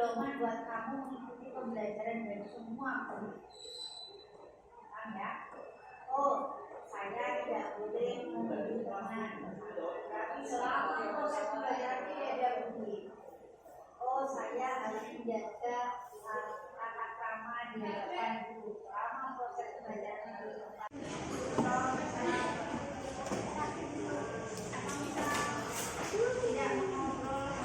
pedoman buat kamu mengikuti pembelajaran dari semua guru. Paham ya? Oh, saya tidak boleh memberi teman, tapi selama proses pembelajaran ini ada bunyi. Oh, saya harus menjaga tata krama di hadapan guru selama proses pembelajaran ini. Tidak mengobrol.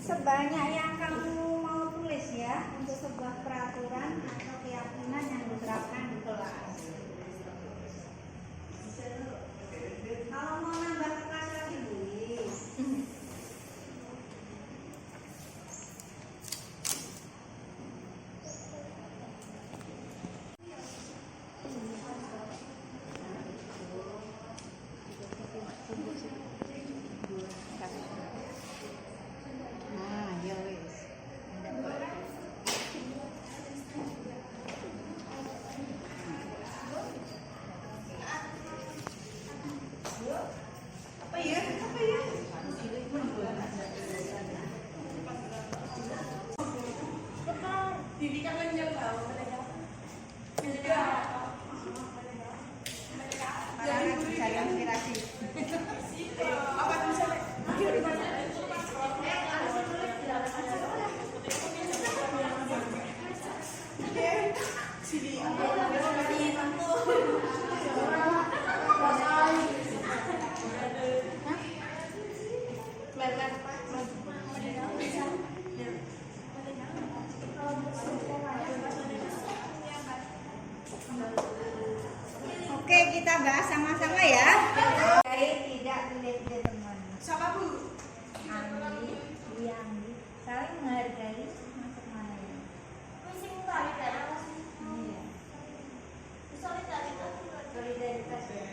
Sebanyak yang kamu mau tulis ya untuk sebuah peraturan atau keyakinan yang diterapkan di kelas. Kalau mau nambah kelas lagi boleh. Oke, kita bahas sama-sama ya. Tidak pilih teman. Siapa Bu? Andi, Andi, saling menghargai masuk mana ya? Iya. Solidaritas ya.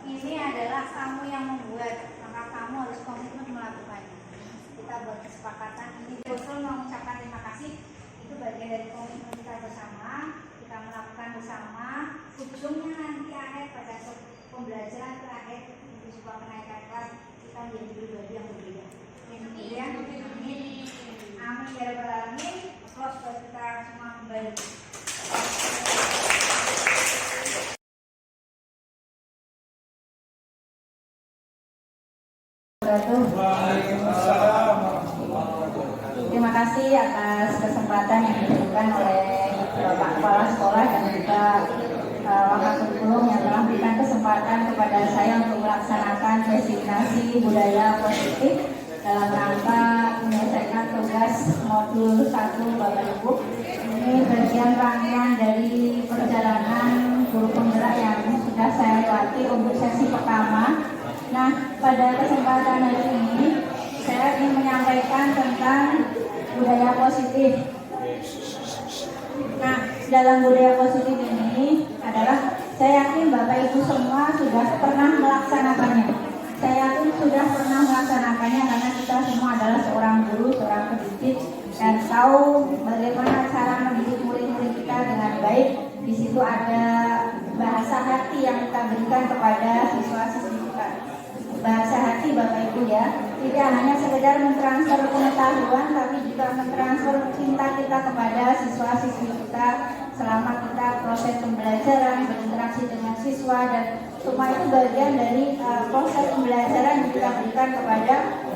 Ini adalah kamu yang membuat, maka kamu harus komitmen melakukannya. Kita buat kesepakatan ini. Usul mengucapkan terima kasih. Itu bagian dari komitmen kita bersama. Kita melakukan bersama. Ujungnya nanti akhir pada pembelajaran terakhir untuk sebuah kenaikan kelas kita menjadi pribadi yang berbeda. Kemudian, amin. Amin ya rabbal alamin. Terus kita semua kembali. Terima kasih atas kesempatan yang diberikan oleh Bapak Kepala Sekolah dan juga Wakil yang telah memberikan kesempatan kepada saya untuk melaksanakan designasi budaya positif dalam rangka menyelesaikan tugas modul 1 Bapak Ibu. Ini bagian rangkaian dari perjalanan guru penggerak yang sudah saya lewati untuk sesi pertama. Nah, pada kesempatan hari ini saya ingin menyampaikan tentang budaya positif. Nah, dalam budaya positif ini adalah saya yakin Bapak Ibu semua sudah pernah melaksanakannya. Saya yakin sudah pernah melaksanakannya karena kita semua adalah seorang guru, seorang pendidik dan tahu bagaimana cara mendidik murid-murid kita dengan baik. Di situ ada bahasa hati yang kita berikan kepada siswa-siswi kita. Bahasa hati Bapak Ibu ya, tidak hanya sekedar mentransfer pengetahuan tapi juga mentransfer cinta kita kepada siswa-siswi kita selama kita proses pembelajaran, berinteraksi dengan siswa, dan semua itu bagian dari proses pembelajaran yang kita berikan kepada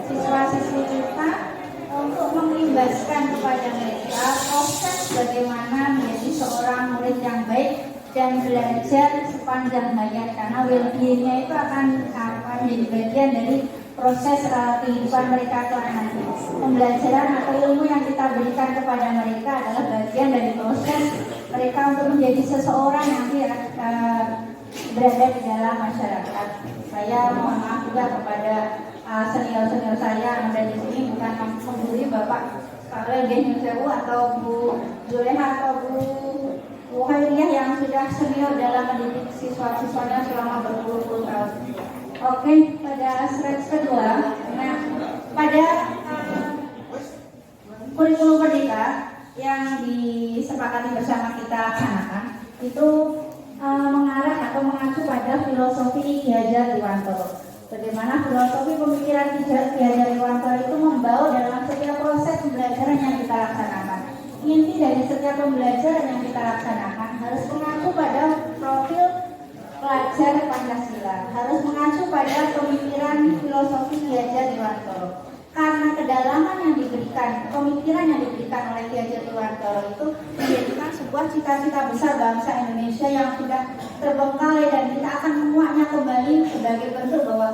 siswa-siswi kita untuk mengimbaskan kepada mereka proses bagaimana menjadi seorang murid yang baik dan belajar sepanjang hayat, karena well-being-nya itu akan menjadi bagian dari proses kehidupan mereka kelak nanti. Pembelajaran atau ilmu yang kita berikan kepada mereka adalah bagian dari proses mereka untuk menjadi seseorang yang berada di dalam masyarakat. Saya mohon maaf juga kepada senior-senior saya yang ada di sini, bukan menggurui Bapak Kalian Sewu atau Bu Zuleha atau Bu Khairiyah yang sudah sudah senior dalam mendidik siswa-siswanya selama berpuluh-puluh tahun. Oke, pada slide kedua, nah pada kurikulum merdeka yang disepakati bersama kita laksanakan itu mengarah atau mengacu pada filosofi Ki Hajar Dewantara. Bagaimana filosofi pemikiran Ki Hajar Dewantara itu membawa dalam setiap proses pembelajaran yang kita laksanakan. Inti dari setiap pembelajaran yang kita laksanakan harus mengacu pada profil pelajar Pancasila, harus mengacu pada pemikiran filosofi Ki Hajar Dewantara. Karena kedalaman yang diberikan, pemikiran yang diberikan oleh Ki Hajar Dewantara itu menjadikan sebuah cita-cita besar bangsa Indonesia yang sudah terbengkalai, dan kita akan menguaknya kembali sebagai bentuk bahwa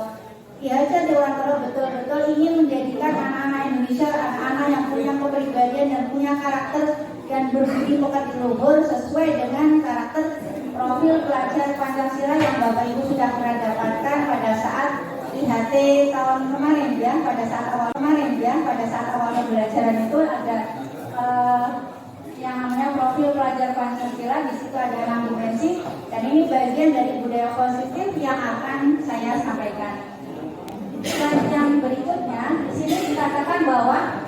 Ki Hajar Dewantara betul-betul ingin menjadikan anak-anak Indonesia anak-anak yang punya kepribadian dan punya karakter dan berbudi pekerti luhur sesuai dengan karakter profil pelajar Pancasila yang Bapak Ibu sudah pernah dapatkan pada saat IHT tahun kemarin ya, pada saat awal pembelajaran itu ada yang namanya profil pelajar Pancasila. Di situ ada 6 dimensi, dan ini bagian dari budaya positif yang akan saya sampaikan. Dan yang berikutnya, di sini dikatakan bahwa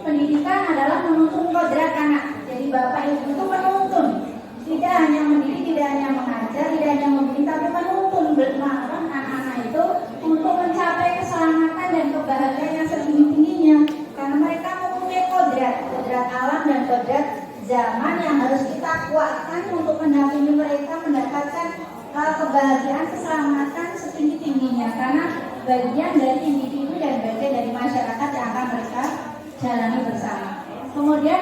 pendidikan adalah menuntun kodrat anak. Jadi Bapak Ibu itu menuntun, tidak hanya mendidik, tidak hanya mengajar, tidak hanya membimbing, tapi menuntun anak-anak itu untuk mencapai keselamatan dan kebahagiaan yang setinggi-tingginya. Karena mereka mempunyai kodrat alam dan kodrat zaman yang harus kita kuatkan untuk mendampingi mereka mendapatkan kebahagiaan, keselamatan setinggi-tingginya. Karena bagian dari individu dan bagian dari masyarakat yang akan mereka jalani bersama. Kemudian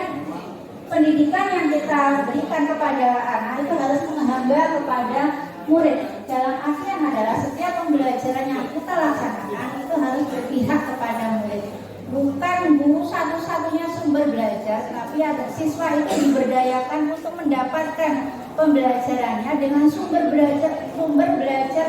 pendidikan yang kita berikan kepada anak itu harus menghamba kepada murid. Dalam artian adalah setiap pembelajaran yang kita laksanakan itu harus berpihak kepada murid. Bukan guru satu-satunya sumber belajar, tapi agar siswa itu diberdayakan untuk mendapatkan pembelajarannya dengan sumber belajar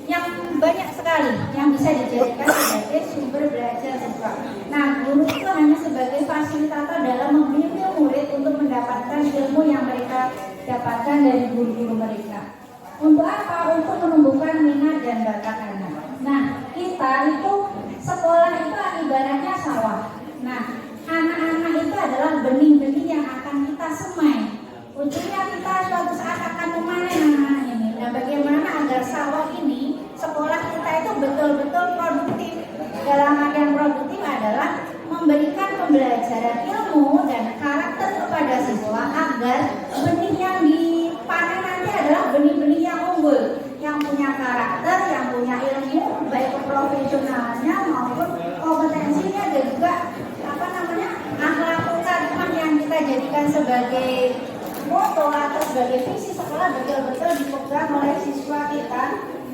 yang banyak sekali yang bisa dijadikan sebagai sumber belajar siswa. Nah, guru itu hanya sebagai fasilitator dalam membimbing murid untuk mendapatkan ilmu yang mereka dapatkan dari guru-guru mereka. Untuk apa? Untuk menumbuhkan minat dan bakat anak. Nah, kita itu sekolah itu ibaratnya sawah. Nah, anak-anak itu adalah benih-benih yang akan kita semai. Ujungnya kita suatu saat akan memanen anak-anak ini. Nah, bagaimana agar sawah ini, sekolah kita itu betul-betul produktif. Dalam artian produktif adalah memberikan pembelajaran ilmu dan karakter kepada siswa agar benih yang dipanen nanti adalah benih-benih yang unggul, yang punya karakter, yang punya ilmu, baik profesionalnya maupun kompetensinya, dan juga akhlak karimah yang kita jadikan sebagai moto atau sebagai visi sekolah betul-betul dipegang oleh siswa kita,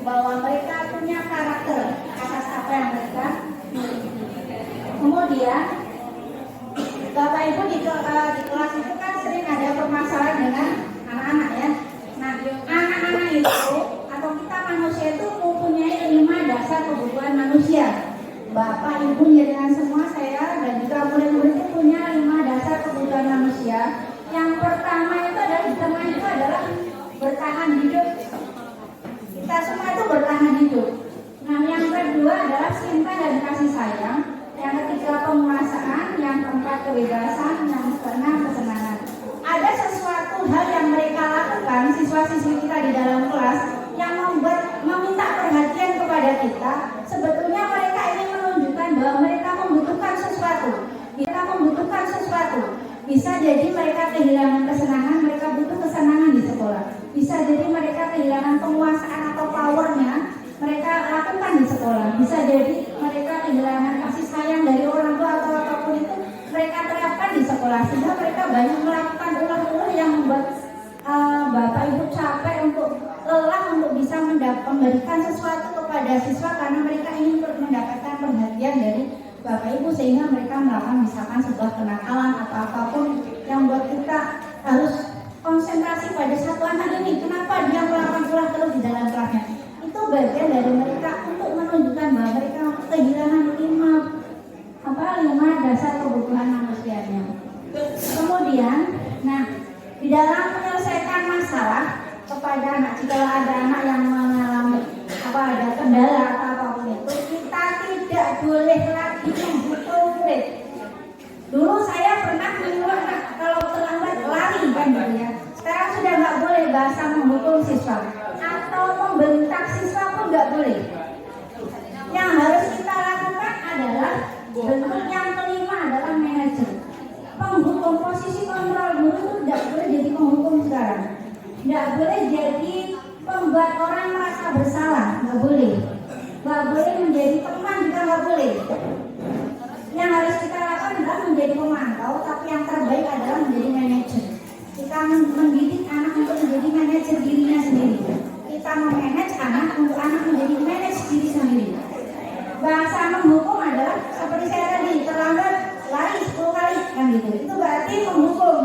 bahwa mereka punya karakter atas apa yang mereka miliki. Kemudian Bapak Ibu di kelas itu kan sering ada permasalahan dengan anak-anak ya. Nah, anak-anak itu atau kita manusia itu mempunyai 5 dasar kebutuhan manusia. Bapak Ibu dengan semua saya dan juga murid-murid itu punya 5 dasar kebutuhan manusia. Yang pertama itu adalah di tengah itu adalah bertahan hidup. Kita semua itu bertahan hidup. Nah, yang kedua adalah cinta dan kasih sayang. Yang ketiga penguasaan. Yang keempat kebebasan. Yang keenam kesenangan. Ada sesuatu hal yang mereka lakukan, siswa-siswi kita di dalam kelas, yang meminta perhatian kepada kita. Sebetulnya mereka ingin menunjukkan bahwa mereka membutuhkan sesuatu. Bisa jadi mereka kehilangan kesenangan, mereka butuh kesenangan di sekolah. Bisa jadi mereka kehilangan penguasaan atau powernya, mereka lakukan di sekolah. Bisa jadi mereka kehilangan kasih sayang dari orang tua atau apapun itu, mereka terapkan di sekolah. Sehingga mereka banyak melakukan ulah-ulah yang membuat Bapak Ibu capek untuk lelah untuk bisa memberikan sesuatu kepada siswa, karena mereka ingin mendapatkan perhatian dari Bapak Ibu, sehingga mereka melakukan misalkan sebuah kenakalan atau apapun yang buat kita harus konsentrasi pada satu anak ini. Kenapa dia melakukan ulah terus di dalam kelasnya? Itu bagian dari mereka untuk menunjukkan bahwa mereka kehilangan 5 dasar kebutuhan manusianya. Kemudian, nah, di dalam menyelesaikan masalah kepada anak. Jika ada anak yang mengalami ada kendala atau apapun itu, kita tidak boleh lagi membutuh murid. Dulu saya pernah menyuruh anak kalau terlambat lari kan gitu ya. Sekarang sudah nggak boleh bahasa memukul siswa atau membentak siswa pun nggak boleh. Yang harus kita lakukan adalah bentuk yang kelima adalah manajer. Penghukum, posisi kontrol guru itu tidak boleh jadi penghukum sekarang. Tidak boleh jadi membuat orang merasa bersalah, nggak boleh. Nggak boleh menjadi teman juga nggak boleh. Yang harus kita lakukan adalah menjadi pemantau, tapi yang terbaik adalah menjadi manajer. Kita mendidik anak untuk menjadi manajer dirinya sendiri. Kita memanage anak untuk anak menjadi manage diri sendiri. Bahasa menghukum adalah seperti saya tadi, terlambat lari 10 kali kan gitu. Itu berarti menghukum.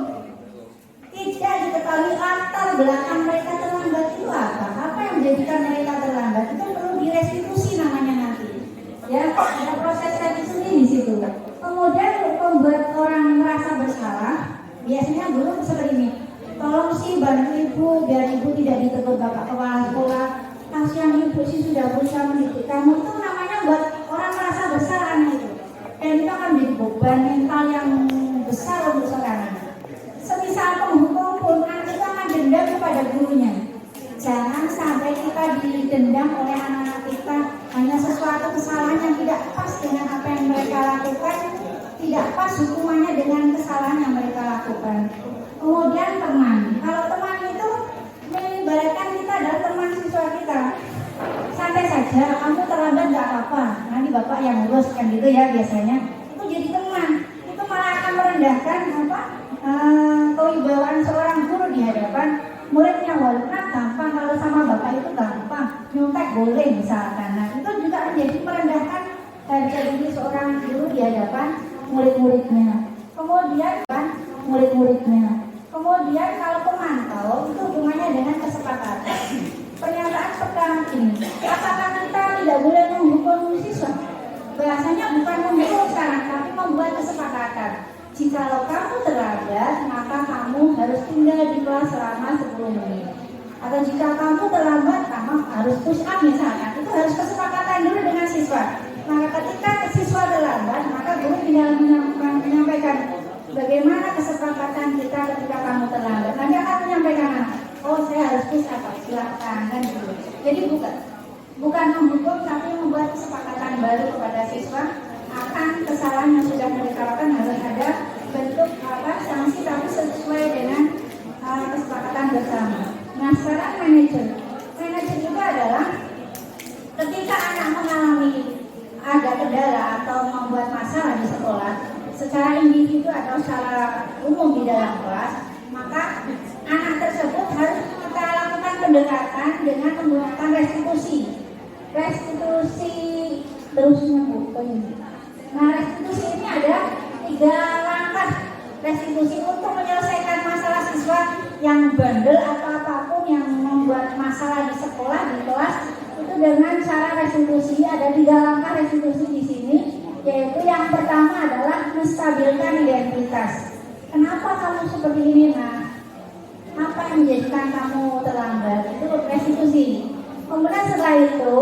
Tidak diketahui latar belakang mereka terlambat itu apa? Apa yang menjadikan mereka terlambat? Itu perlu direstitusi namanya nanti. Ya, ada proses restitusi di situ. Kemudian membuat orang merasa bersalah, biasanya guru seperti ini. Tolong sih bantu ibu biar ibu tidak ditegur bapak kepala sekolah. Kasihan ibu sih sudah berusaha mendidik kamu. Itu namanya buat orang merasa bersalah itu. Dan itu akan menjadi beban mental yang besar untuk seorang anak. Semisal penghukum pun anak itu akan dendam kepada gurunya. Jangan sampai kita didendam oleh anak-anak kita hanya sesuatu kesalahan yang tidak pas dengan apa yang mereka lakukan, tidak pas hukumannya dengan kesalahan yang mereka lakukan. Kemudian teman, kalau teman itu melibatkan kita adalah teman siswa kita. Santai saja, kamu terlambat nggak apa-apa. Nanti bapak yang ngurus kan gitu ya biasanya. Itu jadi teman, itu malah akan merendahkan kewibawaan seorang guru di hadapan muridnya. Walaupun gampang kalau sama bapak itu gampang, nyontek boleh misalkan. Nah itu juga menjadi merendahkan harga diri seorang guru di hadapan murid-muridnya. Kemudian kalau pemantau itu hubungannya dengan kesepakatan. Pernyataan pertama ini, apakah kita tidak boleh menghukum siswa? Bahasanya bukan menghukum sekarang, tapi membuat kesepakatan. Jikalau kamu terlambat, maka kamu harus tinggal di kelas selama 10 menit. Atau jika kamu terlambat, kamu harus push up misalkan. Itu harus kesepakatan dulu dengan siswa. Maka ketika siswa terlambat, maka guru tinggal menyampaikan bagaimana kesepakatan kita ketika kamu terlambat. Nanti akan menyampaikan, oh saya harus push up, silakan kan gitu. Jadi bukan menghukum, tapi membuat kesepakatan baru kepada siswa akan kesalahan yang sudah mereka lakukan. Harus ada bentuk sanksi tapi sesuai dengan kesepakatan bersama. Nah sekarang manajer juga adalah ketika anak mengalami ada kendala atau membuat masalah di sekolah secara individu atau secara umum di dalam kelas, maka anak tersebut harus kita lakukan pendekatan dengan menggunakan restitusi terusnya ini. Nah restitusi ini ada 3 langkah restitusi untuk menyelesaikan masalah siswa yang bandel atau apapun yang membuat masalah di sekolah, di kelas. Itu dengan cara restitusi. Ada 3 langkah restitusi di sini, yaitu yang pertama adalah menstabilkan identitas. Kenapa kamu seperti ini, Nak? Apa yang menjadikan kamu terlambat? Itu restitusi. Kemudian setelah itu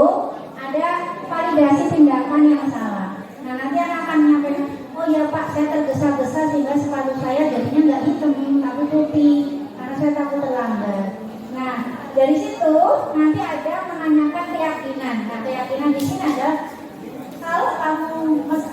ada validasi tindakan yang salah. Nah nanti akan menyampaikan, oh ya Pak, saya tergesa-gesa sehingga sepatu saya jadinya nggak hitam tapi putih karena saya takut terlambat. Nah dari situ nanti ada menanyakan keyakinan. Nah keyakinan di sini adalah kalau kamu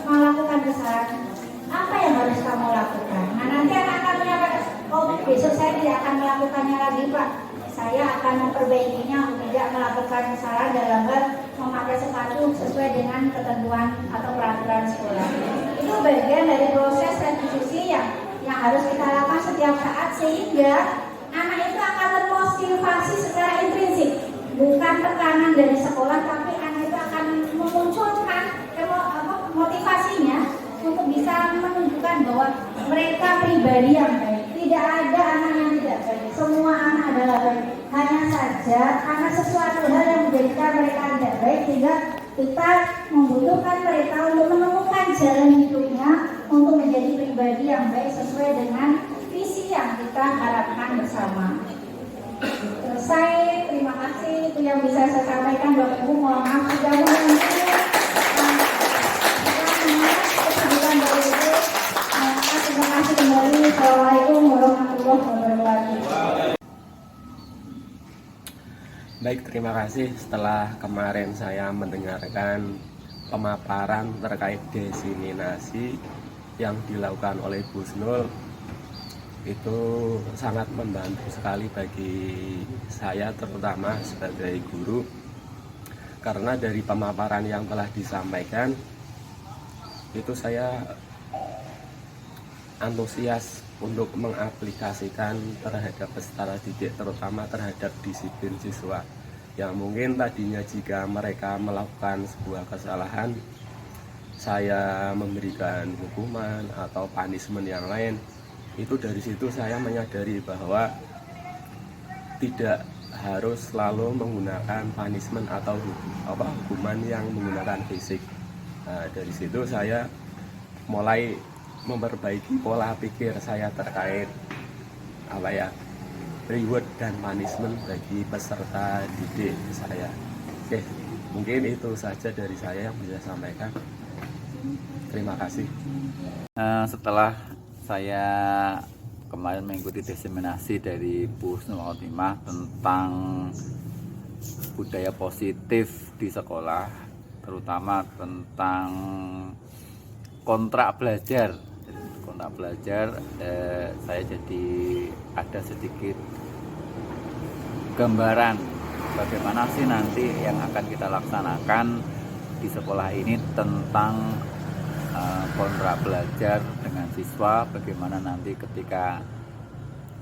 melakukan kesalahan, apa yang harus kamu lakukan? Nah nanti akan menyampaikan, oh besok saya tidak akan melakukannya lagi Pak. Saya akan memperbaikinya untuk tidak melakukan kesalahan dalam hal memakai sepatu sesuai dengan ketentuan atau peraturan sekolah. Itu bagian dari proses restitusi yang harus kita lakukan setiap saat sehingga anak itu akan termotivasi secara intrinsik, bukan tekanan dari sekolah, tapi anak itu akan memunculkan motivasinya untuk bisa menunjukkan bahwa mereka pribadi yang baik. Tidak ada anak yang tidak baik, semua anak adalah baik. Hanya saja karena sesuatu hal yang menjadikan mereka tidak baik, sehingga kita membutuhkan mereka untuk menemukan jalan hidupnya untuk menjadi pribadi yang baik sesuai dengan visi yang kita harapkan bersama. Selesai kasih itu yang bisa saya sampaikan. Bapak Ibu mohon maaf sudah mengganggu kesibukan Bapak Ibu. Terima kasih kembali. Assalamualaikum warahmatullahi wabarakatuh. Baik, terima kasih. Setelah kemarin saya mendengarkan pemaparan terkait diseminasi yang dilakukan oleh Bu Husnul, itu sangat membantu sekali bagi saya, terutama sebagai guru, karena dari pemaparan yang telah disampaikan itu saya antusias untuk mengaplikasikan terhadap peserta didik, terutama terhadap disiplin siswa yang mungkin tadinya jika mereka melakukan sebuah kesalahan saya memberikan hukuman atau punishment yang lain. Itu dari situ saya menyadari bahwa tidak harus selalu menggunakan punishment atau hukuman yang menggunakan fisik. Nah, dari situ saya mulai memperbaiki pola pikir saya terkait reward dan punishment bagi peserta didik saya. Oke, mungkin itu saja dari saya yang bisa sampaikan. Terima kasih. Setelah saya kemarin mengikuti diseminasi dari Bu Husnul Khotimah tentang budaya positif di sekolah, terutama tentang kontrak belajar. Saya jadi ada sedikit gambaran bagaimana sih nanti yang akan kita laksanakan di sekolah ini tentang kontrak belajar dengan siswa, bagaimana nanti ketika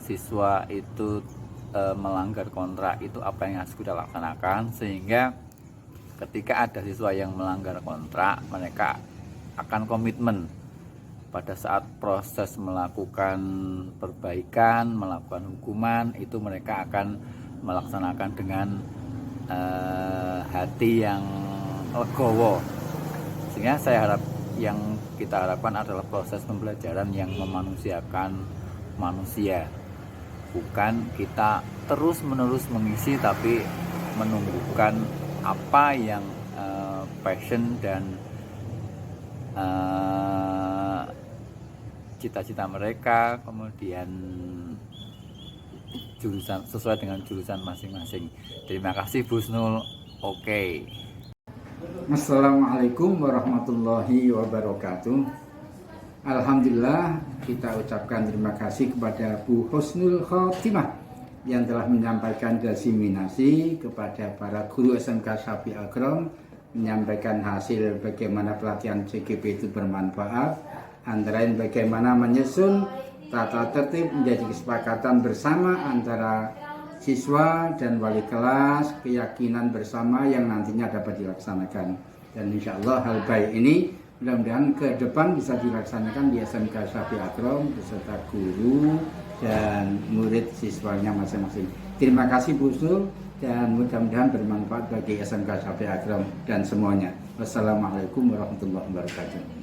siswa itu melanggar kontrak itu apa yang harus kita laksanakan, sehingga ketika ada siswa yang melanggar kontrak mereka akan komitmen pada saat proses melakukan perbaikan, melakukan hukuman, itu mereka akan melaksanakan dengan hati yang legowo, sehingga yang kita harapkan adalah proses pembelajaran yang memanusiakan manusia, bukan kita terus-menerus mengisi tapi menumbuhkan apa yang passion dan cita-cita mereka, kemudian jurusan sesuai dengan jurusan masing-masing. Terima kasih Bu Husnul. Oke. Assalamualaikum warahmatullahi wabarakatuh. Alhamdulillah, kita ucapkan terima kasih kepada Bu Husnul Khotimah yang telah menyampaikan diseminasi kepada para guru SMK Syafi'i Akram, menyampaikan hasil bagaimana pelatihan CGP itu bermanfaat, antara lain bagaimana menyusun tata tertib menjadi kesepakatan bersama antara siswa dan wali kelas, keyakinan bersama yang nantinya dapat dilaksanakan. Dan insya Allah hal baik ini mudah-mudahan ke depan bisa dilaksanakan di SMK Syafi'i Akram beserta guru dan murid siswanya masing-masing. Terima kasih Bu Husnul, dan mudah-mudahan bermanfaat bagi SMK Syafi'i Akram dan semuanya. Wassalamualaikum warahmatullahi wabarakatuh.